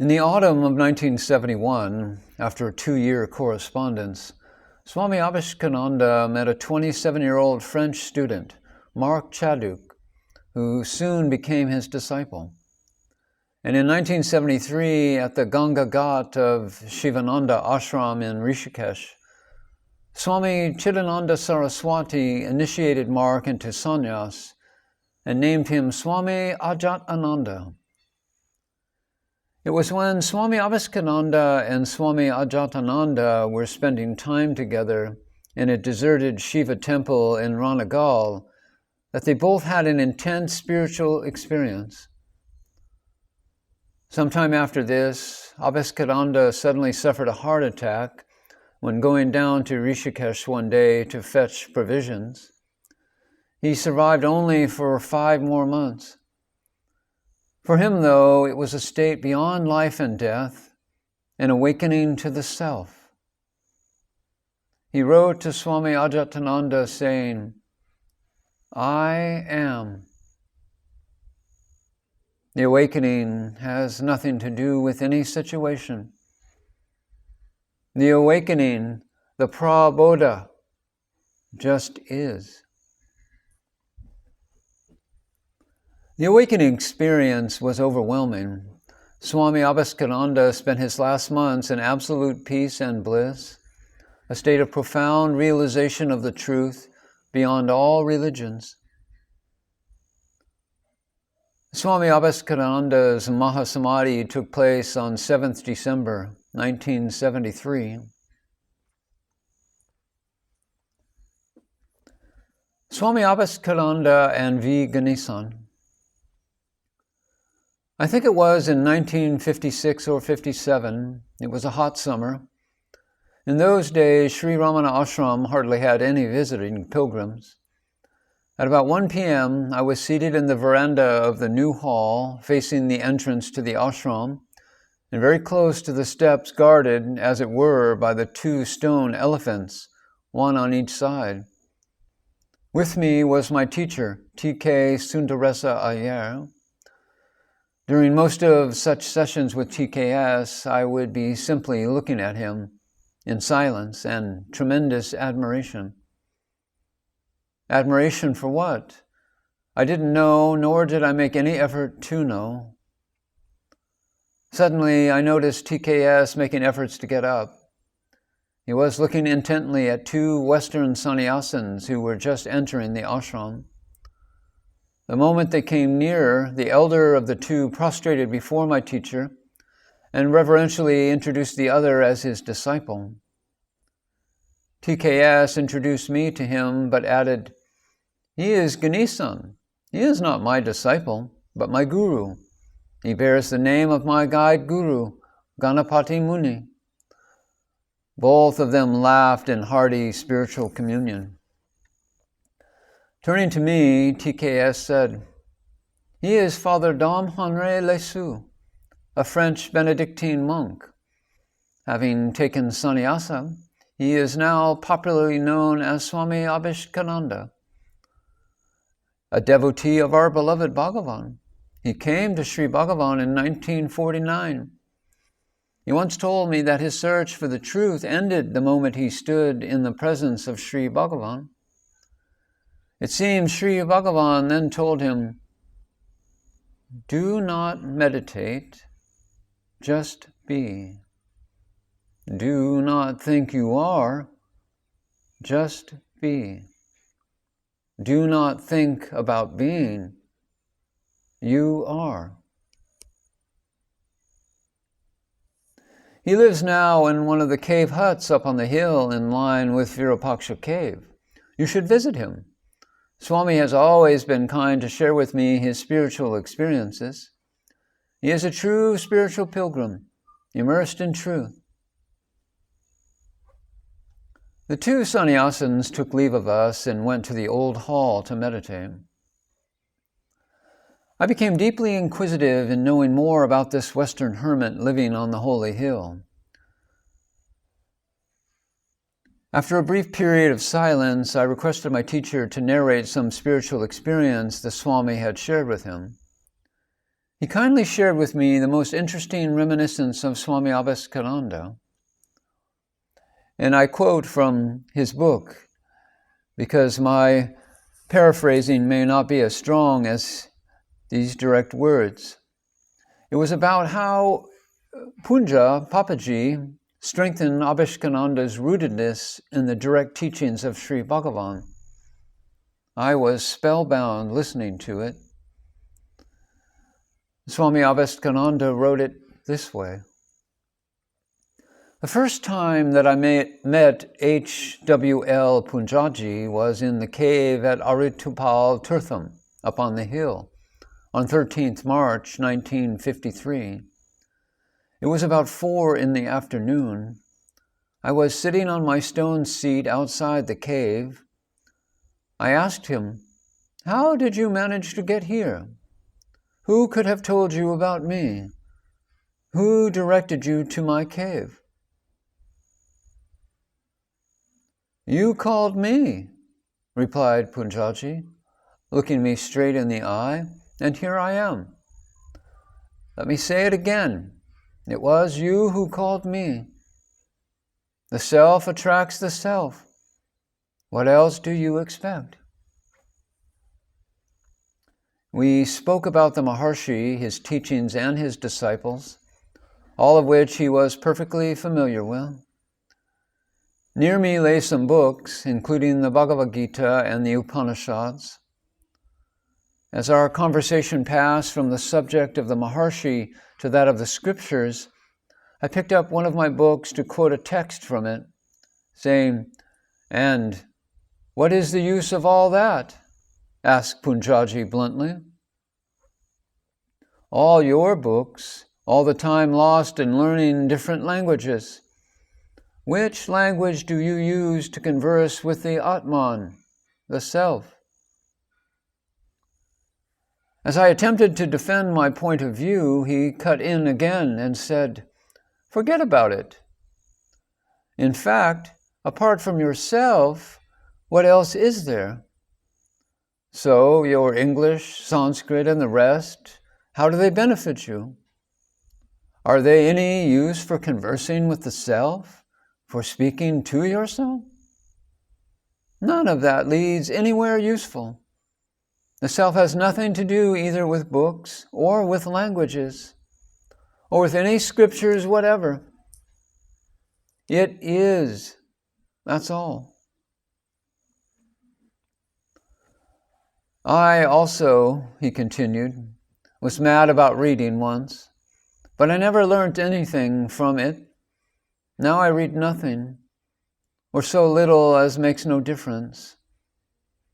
In the autumn of 1971, after a 2-year correspondence, Swami Abhishiktananda met a 27-year-old French student, Marc Chaduk, who soon became his disciple. And in 1973, at the Ganga Ghat of Shivananda Ashram in Rishikesh, Swami Chidananda Saraswati initiated Mark into sannyas and named him Swami Ajatananda. It was when Swami Abhishiktananda and Swami Ajatananda were spending time together in a deserted Shiva temple in Ranagal that they both had an intense spiritual experience. Sometime after this, Abhishiktananda suddenly suffered a heart attack when going down to Rishikesh one day to fetch provisions. He survived only for 5 more months. For him, though, it was a state beyond life and death, an awakening to the self. He wrote to Swami Ajatananda saying, "I am." The awakening has nothing to do with any situation. The awakening, the prabodha, just is. The awakening experience was overwhelming. Swami Abhishiktananda spent his last months in absolute peace and bliss, a state of profound realization of the truth beyond all religions. Swami Abhishiktananda's Mahasamadhi took place on 7th December 1973. Swami Abhishiktananda and V. Ganesan. I think it was in 1956 or 57. It was a hot summer. In those days, Sri Ramana Ashram hardly had any visiting pilgrims. At about 1 p.m., I was seated in the veranda of the new hall, facing the entrance to the ashram, and very close to the steps guarded, as it were, by the 2 stone elephants, one on each side. With me was my teacher, T.K. Sundaresa Iyer. During most of such sessions with TKS, I would be simply looking at him in silence and tremendous admiration. Admiration for what? I didn't know, nor did I make any effort to know. Suddenly, I noticed TKS making efforts to get up. He was looking intently at 2 Western sannyasins who were just entering the ashram. The moment they came near, the elder of the 2 prostrated before my teacher and reverentially introduced the other as his disciple. TKS introduced me to him, but added, "He is Ganesan. He is not my disciple, but my guru. He bears the name of my guide guru, Ganapati Muni." Both of them laughed in hearty spiritual communion. Turning to me, TKS said, "He is Father Dom Henri Lesu, a French Benedictine monk. Having taken sannyasa, he is now popularly known as Swami Abhishiktananda, a devotee of our beloved Bhagavan. He came to Sri Bhagavan in 1949. He once told me that his search for the truth ended the moment he stood in the presence of Sri Bhagavan. It seems Sri Bhagavan then told him, 'Do not meditate, just be. Do not think you are, just be. Do not think about being, you are.'" He lives now in one of the cave huts up on the hill in line with Virupaksha Cave. You should visit him. Swami has always been kind to share with me his spiritual experiences. He is a true spiritual pilgrim, immersed in truth. The 2 sannyasins took leave of us and went to the old hall to meditate. I became deeply inquisitive in knowing more about this Western hermit living on the holy hill. After a brief period of silence, I requested my teacher to narrate some spiritual experience the Swami had shared with him. He kindly shared with me the most interesting reminiscence of Swami Abhishiktananda. And I quote from his book, because my paraphrasing may not be as strong as these direct words. It was about how Punja Papaji strengthened Abhishiktananda's rootedness in the direct teachings of Sri Bhagavan. I was spellbound listening to it. Swami Abhishiktananda wrote it this way. The first time that I met H.W.L. Punjaji was in the cave at Aritupal Tirtham, up on the hill, on 13th March 1953. It was about 4 in the afternoon. I was sitting on my stone seat outside the cave. I asked him, "How did you manage to get here? Who could have told you about me? Who directed you to my cave?" "You called me," replied Punjaji, looking me straight in the eye, "and here I am. Let me say it again. It was you who called me. The self attracts the self. What else do you expect?" We spoke about the Maharshi, his teachings, and his disciples, all of which he was perfectly familiar with. Near me lay some books, including the Bhagavad Gita and the Upanishads. As our conversation passed from the subject of the Maharshi to that of the scriptures, I picked up one of my books to quote a text from it, saying, "And what is the use of all that?" asked Punjaji bluntly. "All your books, all the time lost in learning different languages. Which language do you use to converse with the Atman, the Self?" As I attempted to defend my point of view, he cut in again and said, "Forget about it. In fact, apart from yourself, what else is there? So your English, Sanskrit, and the rest, how do they benefit you? Are they any use for conversing with the self, for speaking to yourself? None of that leads anywhere useful. The self has nothing to do either with books or with languages or with any scriptures whatever. It is. That's all." I also, he continued, was mad about reading once, but I never learnt anything from it. Now I read nothing, or so little as makes no difference.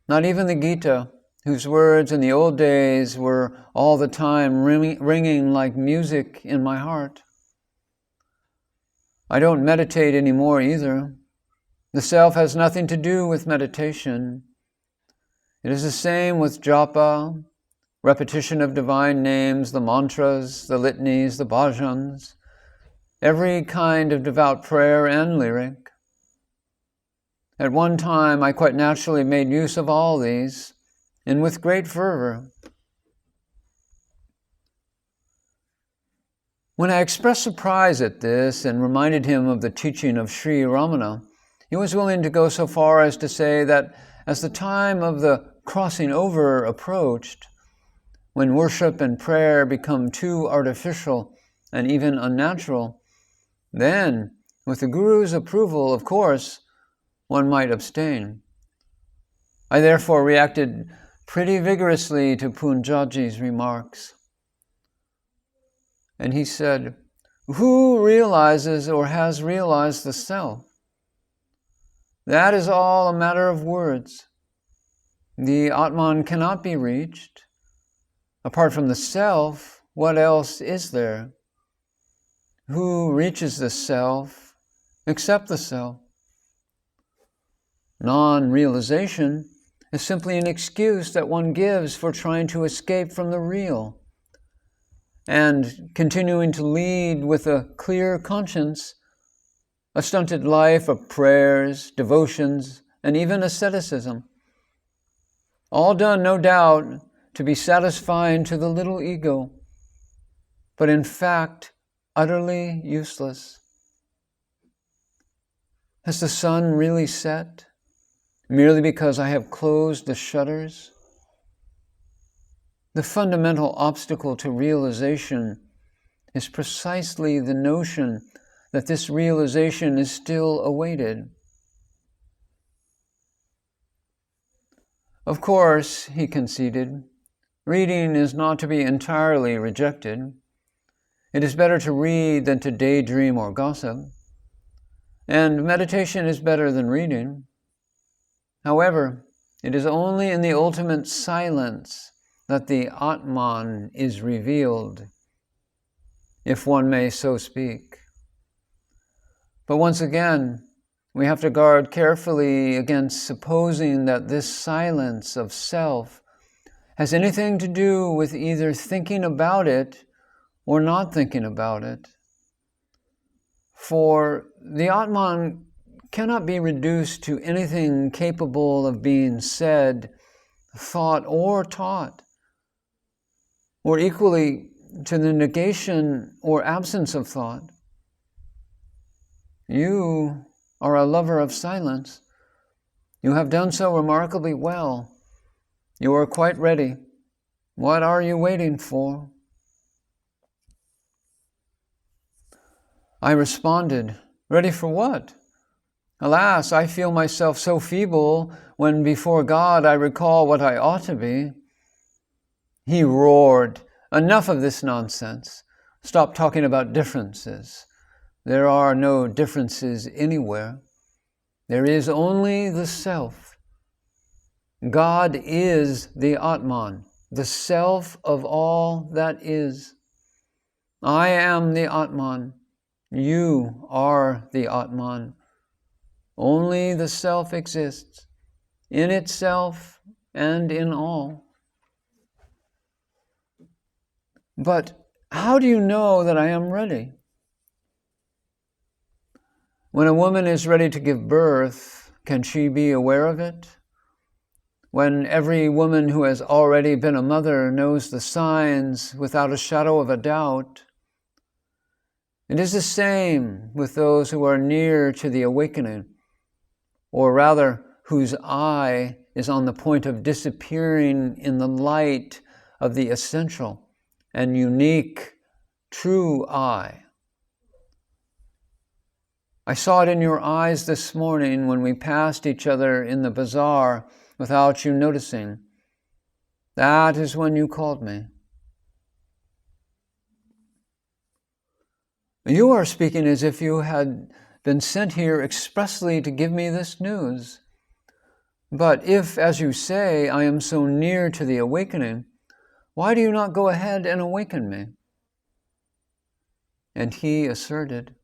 Not even the Gita, whose words in the old days were all the time ringing like music in my heart. I don't meditate anymore either. The self has nothing to do with meditation. It is the same with japa, repetition of divine names, the mantras, the litanies, the bhajans, every kind of devout prayer and lyric. At one time, I quite naturally made use of all these, and with great fervor. When I expressed surprise at this and reminded him of the teaching of Sri Ramana, he was willing to go so far as to say that as the time of the crossing over approached, when worship and prayer become too artificial and even unnatural, then, with the Guru's approval, of course, one might abstain. I therefore reacted pretty vigorously to Punjaji's remarks. And he said, "Who realizes or has realized the self? That is all a matter of words. The Atman cannot be reached. Apart from the self, what else is there? Who reaches the self except the self? Non-realization is simply an excuse that one gives for trying to escape from the real and continuing to lead with a clear conscience a stunted life of prayers, devotions, and even asceticism. All done, no doubt, to be satisfying to the little ego, but in fact utterly useless. Has the sun really set merely because I have closed the shutters? The fundamental obstacle to realization is precisely the notion that this realization is still awaited. Of course, he conceded, reading is not to be entirely rejected. It is better to read than to daydream or gossip, and meditation is better than reading. However, it is only in the ultimate silence that the Atman is revealed, if one may so speak. But once again, we have to guard carefully against supposing that this silence of self has anything to do with either thinking about it or not thinking about it. For the Atman cannot be reduced to anything capable of being said, thought, or taught, or equally to the negation or absence of thought. You are a lover of silence. You have done so remarkably well. You are quite ready. What are you waiting for? I responded, ready for what? Alas, I feel myself so feeble when before God I recall what I ought to be. He roared, enough of this nonsense. Stop talking about differences. There are no differences anywhere. There is only the self. God is the Atman, the self of all that is. I am the Atman. You are the Atman. Only the self exists, in itself and in all. But how do you know that I am ready? When a woman is ready to give birth, can she be aware of it? When every woman who has already been a mother knows the signs without a shadow of a doubt, it is the same with those who are near to the awakening, or rather, whose eye is on the point of disappearing in the light of the essential and unique true eye. I saw it in your eyes this morning when we passed each other in the bazaar without you noticing. That is when you called me. You are speaking as if you had been sent here expressly to give me this news. But if, as you say, I am so near to the awakening, why do you not go ahead and awaken me? And he asserted,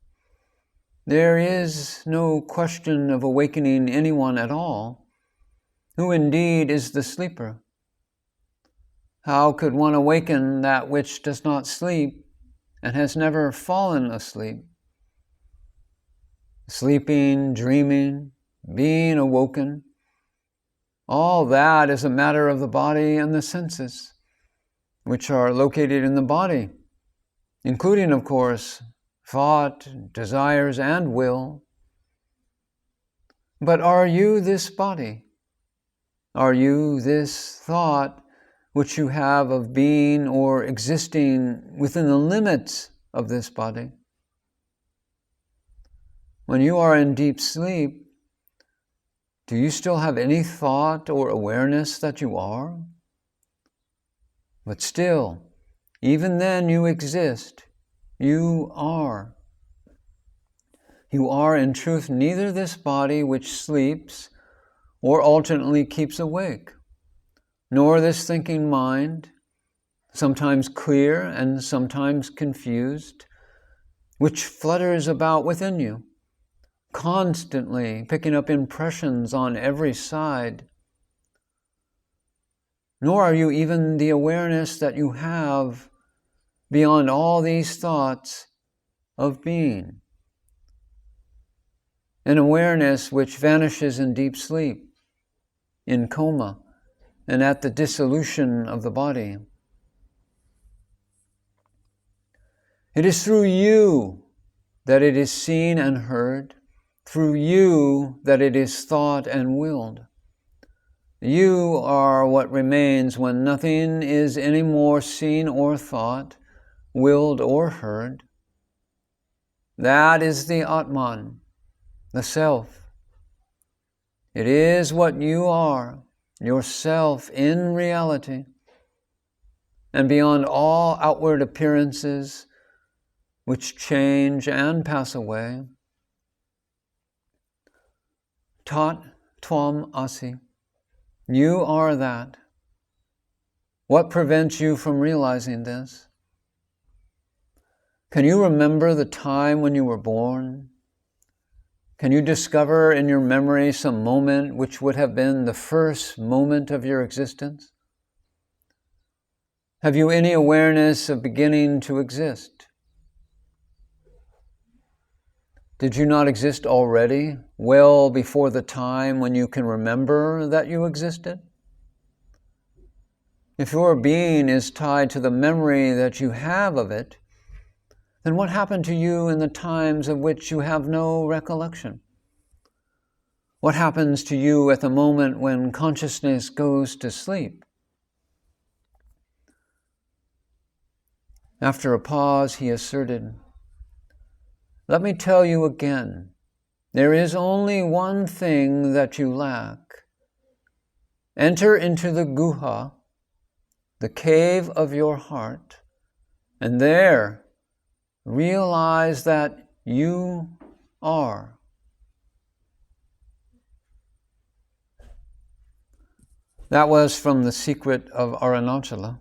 there is no question of awakening anyone at all. Who indeed is the sleeper? How could one awaken that which does not sleep and has never fallen asleep? Sleeping, dreaming, being awoken, all that is a matter of the body and the senses, which are located in the body, including, of course, thought, desires, and will. But are you this body? Are you this thought which you have of being or existing within the limits of this body? When you are in deep sleep, do you still have any thought or awareness that you are? But still, even then you exist. You are. You are in truth neither this body which sleeps or alternately keeps awake, nor this thinking mind, sometimes clear and sometimes confused, which flutters about within you, constantly picking up impressions on every side. Nor are you even the awareness that you have beyond all these thoughts of being, an awareness which vanishes in deep sleep, in coma, and at the dissolution of the body. It is through you that it is seen and heard, through you that it is thought and willed. You are what remains when nothing is any more seen or thought, willed or heard. That is the Atman, the Self. It is what you are, yourself in reality, and beyond all outward appearances which change and pass away. Tat Tvam Asi. You are that. What prevents you from realizing this? Can you remember the time when you were born? Can you discover in your memory some moment which would have been the first moment of your existence? Have you any awareness of beginning to exist? Did you not exist already, well before the time when you can remember that you existed? If your being is tied to the memory that you have of it, then what happened to you in the times of which you have no recollection? What happens to you at the moment when consciousness goes to sleep? After a pause, he asserted, "Let me tell you again, there is only one thing that you lack. Enter into the guha, the cave of your heart, and there realize that you are." That was from The Secret of Arunachala.